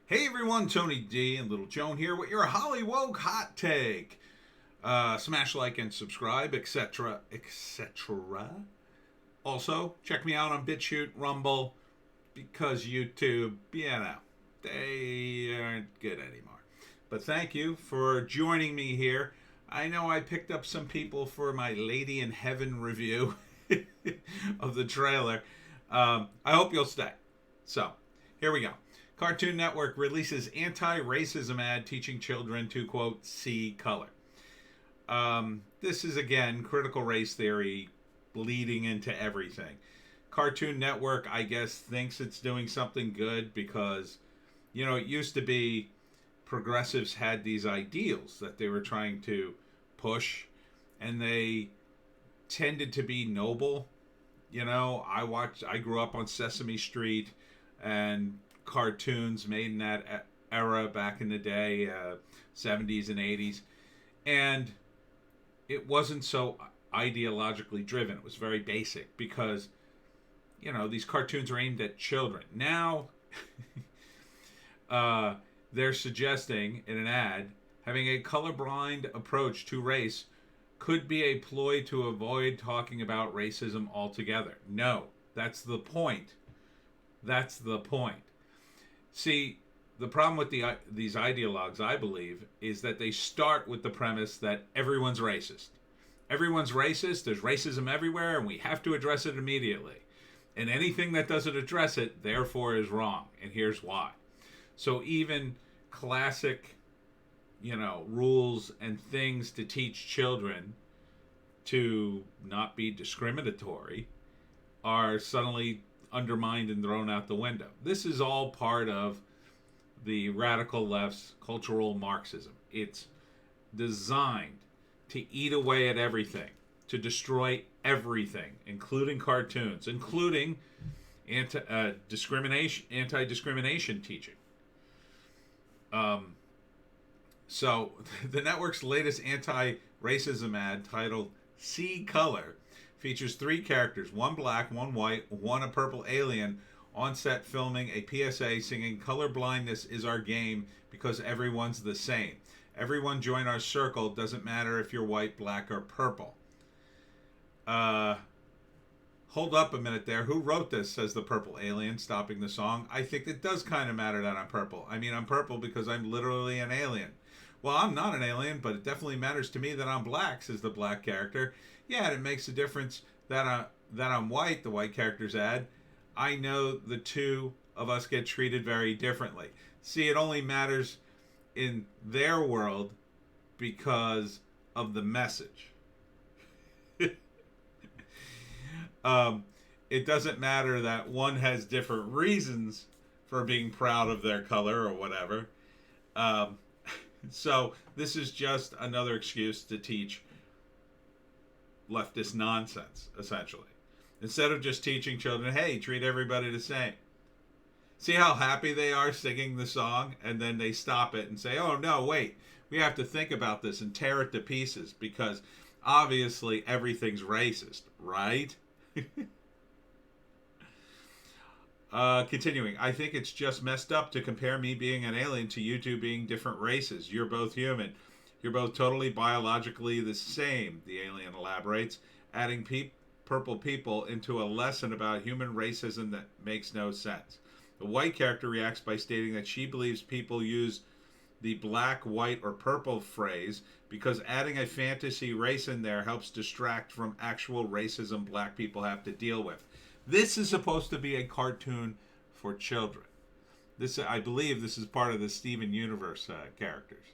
Hey everyone, Tony D and Little Joan here with your Hollywoke hot take. Smash like and subscribe, etc., etc. Also, check me out on BitChute, Rumble, because YouTube, they aren't good anymore. But thank you for joining me here. I know I picked up some people for my Lady in Heaven review of the trailer. I hope you'll stay. So, here we go. Cartoon Network releases anti-racism ad teaching children to, quote, see color. This is, again, critical race theory bleeding into everything. Cartoon Network, I guess, thinks it's doing something good because, it used to be progressives had these ideals that they were trying to push, and they tended to be noble. I grew up on Sesame Street and cartoons made in that era back in the day, 70s and 80s. And it wasn't so ideologically driven. It was very basic because, these cartoons are aimed at children. Now, they're suggesting in an ad having a colorblind approach to race could be a ploy to avoid talking about racism altogether. No, that's the point. That's the point. See, the problem with these ideologues, I believe, is that they start with the premise that everyone's racist. Everyone's racist, there's racism everywhere, and we have to address it immediately. And anything that doesn't address it, therefore, is wrong. And here's why. So even classic, rules and things to teach children to not be discriminatory are suddenly undermined and thrown out the window. This is all part of the radical left's cultural Marxism. It's designed to eat away at everything, to destroy everything, including cartoons, including anti-discrimination teaching. So the network's latest anti-racism ad, titled See Color, features three characters, one black, one white, one a purple alien, on set filming a PSA singing "Color blindness is our game because everyone's the same. Everyone join our circle, doesn't matter if you're white, black, or purple." Hold up a minute there. Who wrote this, says the purple alien, stopping the song. I think it does kind of matter that I'm purple. I mean, I'm purple because I'm literally an alien. Well, I'm not an alien, but it definitely matters to me that I'm black, says the black character. Yeah, it makes a difference that I'm white, the white character's ad. I know the two of us get treated very differently. See, it only matters in their world because of the message. It doesn't matter that one has different reasons for being proud of their color or whatever. So this is just another excuse to teach leftist nonsense, essentially. Instead of just teaching children, hey, treat everybody the same. See how happy they are singing the song, and then they stop it and say, oh, no, wait, we have to think about this and tear it to pieces because obviously everything's racist, right? Continuing, I think it's just messed up to compare me being an alien to you two being different races. You're both human. You're both totally biologically the same, the alien elaborates, adding purple people into a lesson about human racism that makes no sense. The white character reacts by stating that she believes people use the black, white, or purple phrase because adding a fantasy race in there helps distract from actual racism black people have to deal with. This is supposed to be a cartoon for children. I believe this is part of the Steven Universe characters.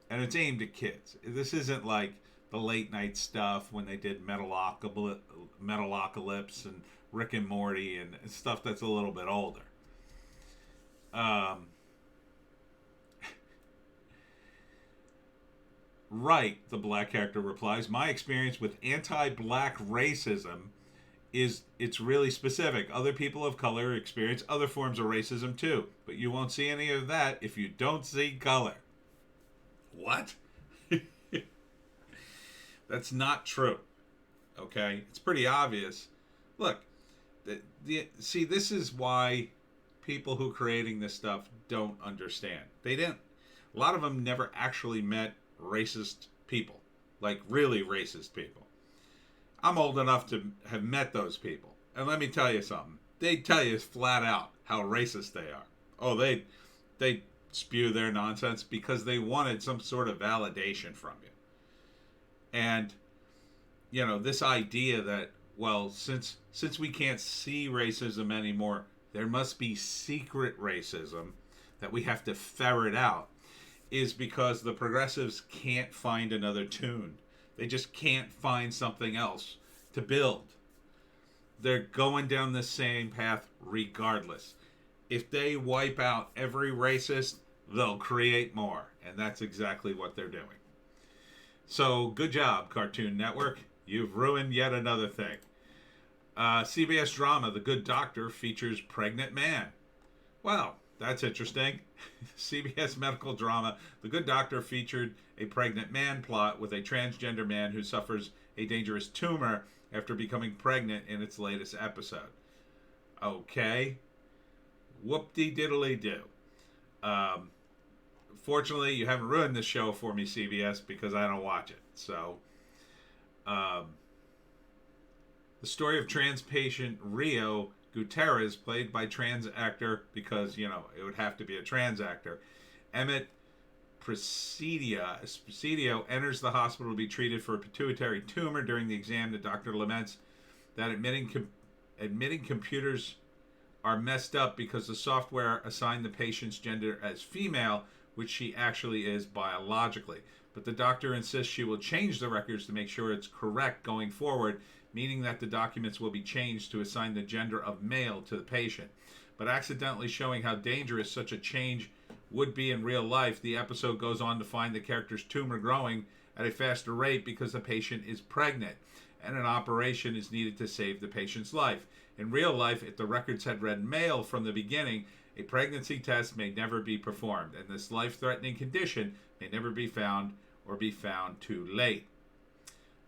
And it's aimed at kids. This isn't like the late night stuff when they did Metalocalypse and Rick and Morty and stuff that's a little bit older. Right, the black character replies. My experience with anti-black racism is it's really specific. Other people of color experience other forms of racism too, but you won't see any of that if you don't see color. What? That's not true. Okay? It's pretty obvious. Look, see, this is why people who are creating this stuff don't understand. They didn't. A lot of them never actually met racist people, like really racist people. I'm old enough to have met those people. And let me tell you something. They tell you flat out how racist they are. Oh, they spew their nonsense because they wanted some sort of validation from you. And you know, this idea that, well, since we can't see racism anymore, there must be secret racism that we have to ferret out, is because the progressives can't find another tune. They just can't find something else to build. They're going down the same path regardless. If they wipe out every racist, they'll create more. And that's exactly what they're doing. So, good job, Cartoon Network. You've ruined yet another thing. CBS drama The Good Doctor features pregnant man. Well, that's interesting. CBS medical drama The Good Doctor featured a pregnant man plot with a transgender man who suffers a dangerous tumor after becoming pregnant in its latest episode. Okay. Whoop-de-diddly-do. Fortunately, you haven't ruined this show for me, CBS, because I don't watch it. So, the story of trans patient Rio Gutierrez, played by trans actor, because, you know, it would have to be a trans actor, Emmett Presidio enters the hospital to be treated for a pituitary tumor. During the exam, the doctor laments that admitting computers are messed up because the software assigned the patient's gender as female, which she actually is biologically. But the doctor insists she will change the records to make sure it's correct going forward, meaning that the documents will be changed to assign the gender of male to the patient. But accidentally showing how dangerous such a change would be in real life, the episode goes on to find the character's tumor growing at a faster rate because the patient is pregnant, and an operation is needed to save the patient's life. In real life, if the records had read male from the beginning, a pregnancy test may never be performed, and this life-threatening condition may never be found or be found too late.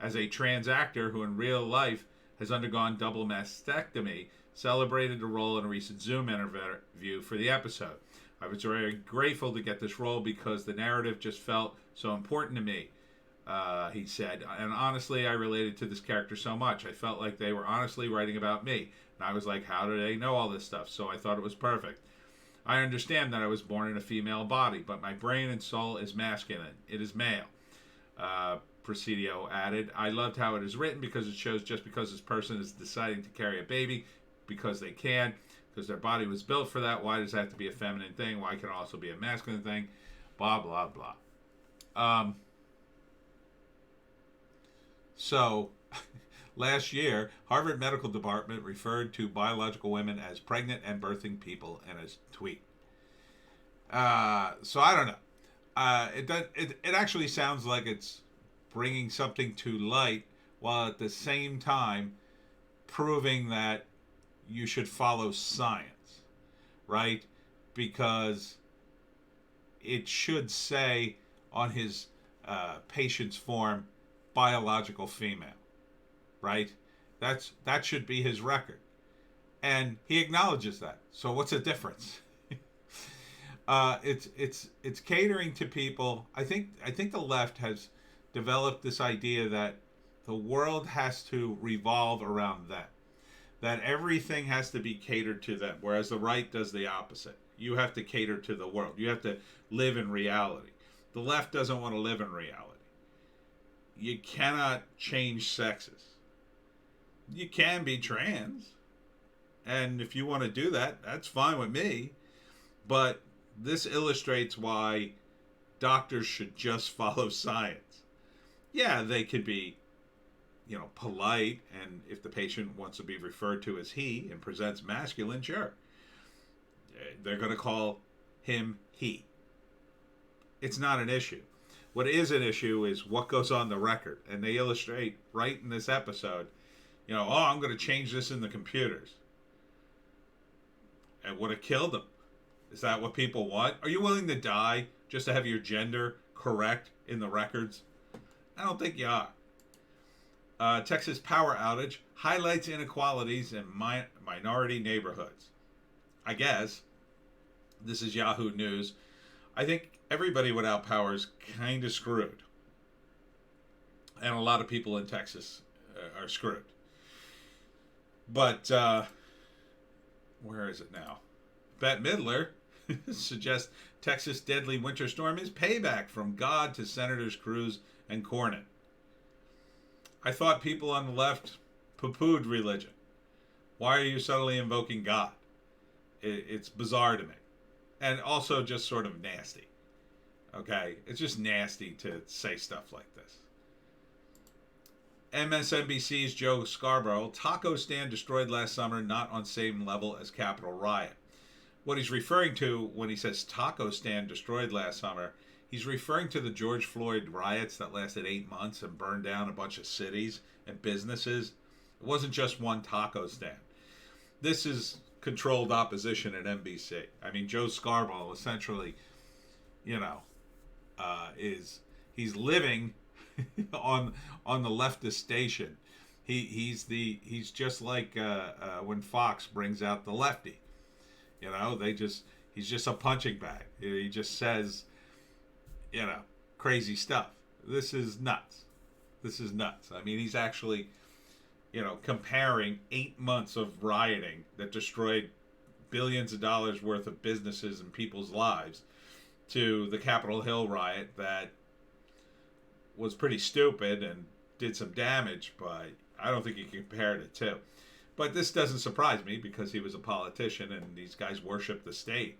As a trans actor who in real life has undergone double mastectomy, celebrated the role in a recent Zoom interview for the episode. I was very grateful to get this role because the narrative just felt so important to me, he said. And honestly, I related to this character so much. I felt like they were honestly writing about me. And I was like, how do they know all this stuff? So I thought it was perfect. I understand that I was born in a female body, but my brain and soul is masculine. It is male. Presidio added, I loved how it is written because it shows just because this person is deciding to carry a baby because they can, because their body was built for that, why does that have to be a feminine thing? Why can it also be a masculine thing? Blah, blah, blah. So, last year, Harvard Medical Department referred to biological women as pregnant and birthing people in a tweet. So I don't know. It actually sounds like it's bringing something to light while at the same time proving that you should follow science, right? Because it should say on his patient's form, biological female, right? That should be his record, and he acknowledges that. So what's the difference? It's catering to people. I think the left has developed this idea that the world has to revolve around them, that everything has to be catered to them, whereas the right does the opposite. You have to cater to the world. You have to live in reality. The left doesn't want to live in reality. You cannot change sexes. You can be trans, and if you want to do that, that's fine with me. But this illustrates why doctors should just follow science. Yeah, they could be, polite, and if the patient wants to be referred to as he and presents masculine, sure. They're going to call him he. It's not an issue. What is an issue is what goes on the record, and they illustrate right in this episode, I'm going to change this in the computers. And would have killed him. Is that what people want? Are you willing to die just to have your gender correct in the records? I don't think you are. Texas power outage highlights inequalities in minority neighborhoods. I guess. This is Yahoo News. I think everybody without power is kind of screwed. And a lot of people in Texas are screwed. But, where is it now? Bette Midler suggests Texas deadly winter storm is payback from God to Senators Cruz and Cornyn. I thought people on the left poo-pooed religion. Why are you suddenly invoking God? It's bizarre to me. And also just sort of nasty. Okay? It's just nasty to say stuff like this. MSNBC's Joe Scarborough, taco stand destroyed last summer, not on same level as Capitol riot. What he's referring to when he says taco stand destroyed last summer, he's referring to the George Floyd riots that lasted 8 months and burned down a bunch of cities and businesses. It wasn't just one taco stand. This is controlled opposition at NBC. I mean, Joe Scarborough essentially, he's living on the leftist station. He's just like when Fox brings out the lefty. He's just a punching bag. He just says, crazy stuff. This is nuts. I mean, he's actually, comparing 8 months of rioting that destroyed billions of dollars worth of businesses and people's lives to the Capitol Hill riot that was pretty stupid and did some damage, but I don't think he compared it to. But this doesn't surprise me because he was a politician and these guys worship the state.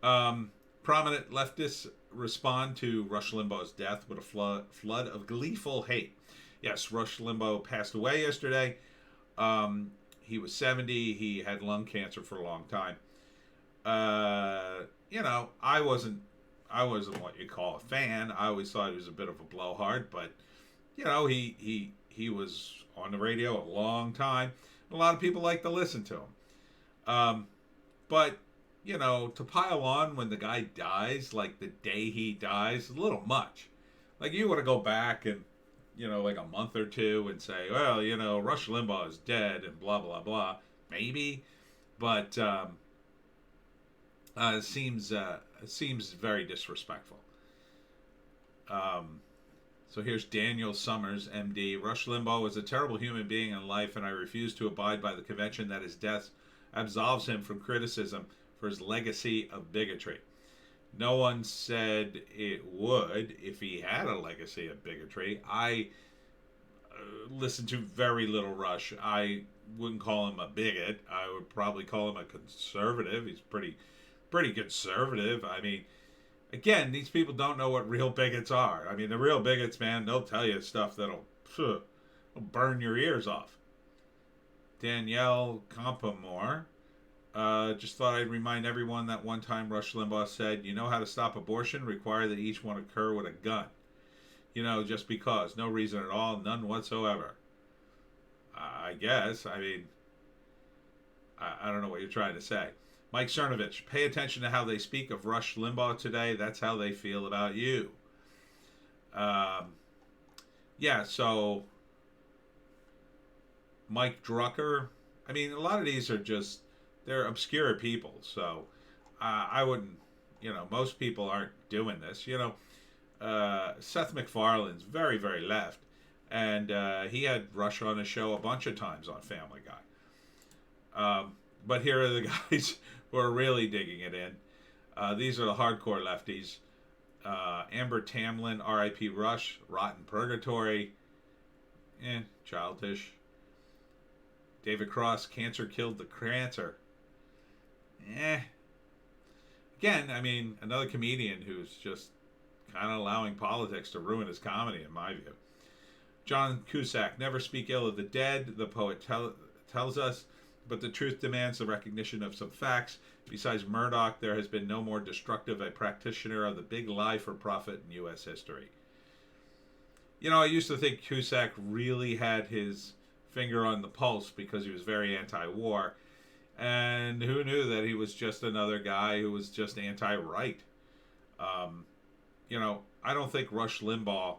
Prominent leftists respond to Rush Limbaugh's death with a flood of gleeful hate. Yes, Rush Limbaugh passed away yesterday. He was 70. He had lung cancer for a long time. I wasn't what you call a fan. I always thought he was a bit of a blowhard, but he was on the radio a long time. A lot of people like to listen to him. But to pile on when the guy dies, like the day he dies, is a little much. Like, you want to go back and like a month or two and say, well, Rush Limbaugh is dead and blah blah blah. Maybe, but it seems very disrespectful. So here's Daniel Summers, MD. Rush Limbaugh was a terrible human being in life, and I refuse to abide by the convention that his death absolves him from criticism for his legacy of bigotry. No one said it would if he had a legacy of bigotry. I listened to very little Rush. I wouldn't call him a bigot. I would probably call him a conservative. He's pretty conservative. I mean, again, these people don't know what real bigots are. I mean, the real bigots, man, they'll tell you stuff that'll burn your ears off. Danielle Compamore. Just thought I'd remind everyone that one time Rush Limbaugh said, you know how to stop abortion? Require that each one occur with a gun. Just because. No reason at all. None whatsoever. I guess. I mean, I don't know what you're trying to say. Mike Cernovich, pay attention to how they speak of Rush Limbaugh today. That's how they feel about you. So Mike Drucker. I mean, a lot of these are just, they're obscure people. So I wouldn't, most people aren't doing this. Seth MacFarlane's very, very left. And he had Rush on his show a bunch of times on Family Guy. But here are the guys who are really digging it in. These are the hardcore lefties. Amber Tamlin, R.I.P. Rush, Rotten Purgatory. Childish. David Cross, cancer killed the cancer. Again, I mean, another comedian who's just kind of allowing politics to ruin his comedy, in my view. John Cusack, never speak ill of the dead, the poet tells us, but the truth demands the recognition of some facts. Besides Murdoch, there has been no more destructive a practitioner of the big lie for profit in U.S. history. I used to think Cusack really had his finger on the pulse because he was very anti-war. And who knew that he was just another guy who was just anti-right. I don't think Rush Limbaugh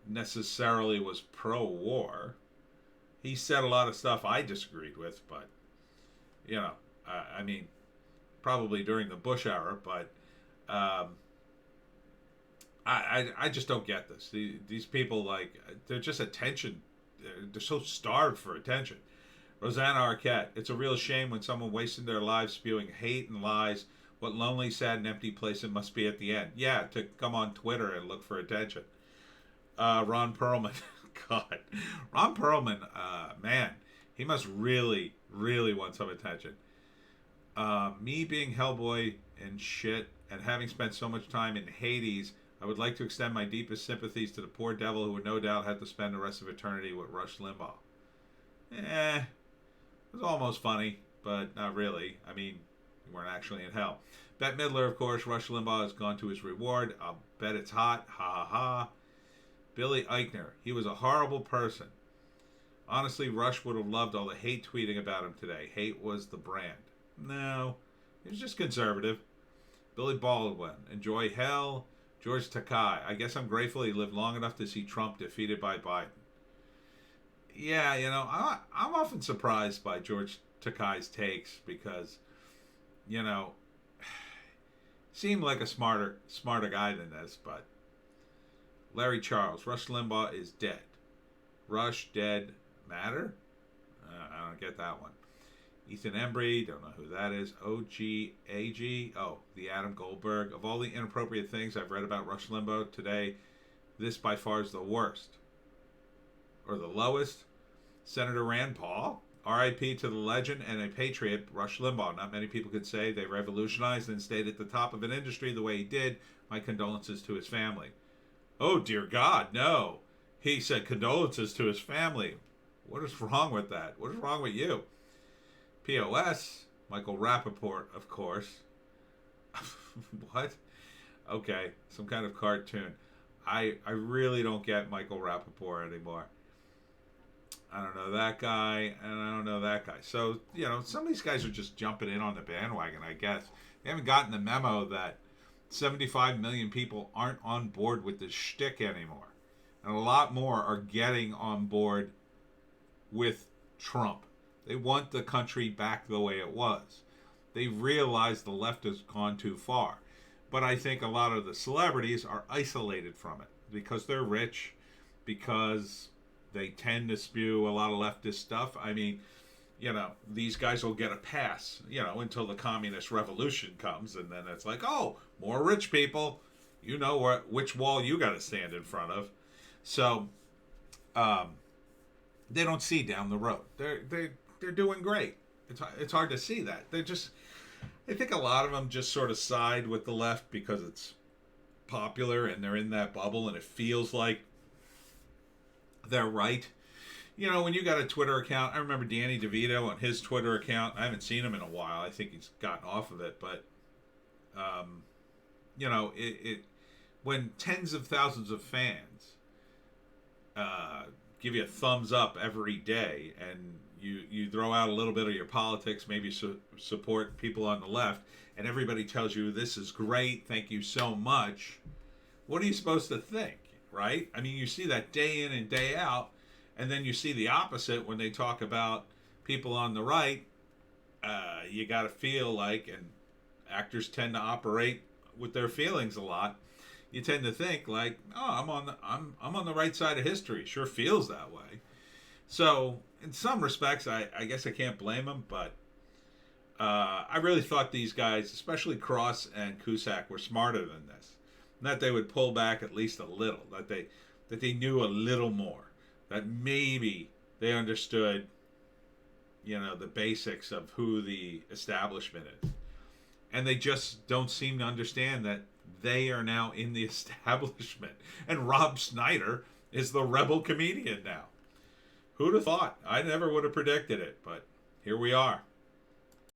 necessarily was pro-war. He said a lot of stuff I disagreed with, but, probably during the Bush era, but I just don't get this. These people, like, they're just attention. They're so starved for attention. Rosanna Arquette, it's a real shame when someone wasted their lives spewing hate and lies. What lonely, sad, and empty place it must be at the end. Yeah, to come on Twitter and look for attention. Ron Perlman. God. Ron Perlman, man, he must really, really want some attention. Me being Hellboy and shit, and having spent so much time in Hades, I would like to extend my deepest sympathies to the poor devil who would no doubt have to spend the rest of eternity with Rush Limbaugh. It was almost funny, but not really. I mean, we weren't actually in hell. Bette Midler, of course, Rush Limbaugh has gone to his reward. I'll bet it's hot. Ha ha ha. Billy Eichner, he was a horrible person. Honestly, Rush would have loved all the hate tweeting about him today. Hate was the brand. No, he was just conservative. Billy Baldwin, enjoy hell. George Takei, I guess I'm grateful he lived long enough to see Trump defeated by Biden. Yeah, you know, I'm often surprised by George Takei's takes because, you know, seemed like a smarter guy than this, but Larry Charles, Rush Limbaugh is dead. Rush dead matter? I don't get that one. Ethan Embry, don't know who that is. OGAG, oh, the Adam Goldberg. Of all the inappropriate things I've read about Rush Limbaugh today, this by far is the worst. Or the lowest. Senator Rand Paul, R.I.P. to the legend and a patriot, Rush Limbaugh. Not many people could say they revolutionized and stayed at the top of an industry the way he did. My condolences to his family. Oh, dear God, no. He said condolences to his family. What is wrong with that? What is wrong with you? POS, Michael Rappaport, of course. What? Okay, some kind of cartoon. I really don't get Michael Rappaport anymore. I don't know that guy, and I don't know that guy. So, you know, some of these guys are just jumping in on the bandwagon, I guess. They haven't gotten the memo that 75 million people aren't on board with this shtick anymore. And a lot more are getting on board with Trump. They want the country back the way it was. They realize the left has gone too far. But I think a lot of the celebrities are isolated from it because they're rich, because they tend to spew a lot of leftist stuff. I mean, you know, these guys will get a pass, you know, until the communist revolution comes, and then it's like, oh, more rich people, you know which wall you got to stand in front of. So, they don't see down the road. They're doing great. It's hard to see that. I think a lot of them just sort of side with the left because it's popular and they're in that bubble and it feels like they're right. You know, when you got a Twitter account, I remember Danny DeVito on his Twitter account. I haven't seen him in a while. I think he's gotten off of it, but you know, it when tens of thousands of fans give you a thumbs up every day, and you throw out a little bit of your politics, maybe support people on the left, and everybody tells you this is great, thank you so much. What are you supposed to think, right? I mean, you see that day in and day out, and then you see the opposite when they talk about people on the right. You got to feel like, and actors tend to operate with their feelings a lot. You tend to think like, oh, I'm on the right side of history. Sure feels that way. So in some respects, I guess I can't blame them, but I really thought these guys, especially Cross and Cusack, were smarter than this. And that they would pull back at least a little. That they knew a little more. That maybe they understood, you know, the basics of who the establishment is. And they just don't seem to understand that they are now in the establishment. And Rob Schneider is the rebel comedian now. Who'd have thought? I never would have predicted it, but here we are.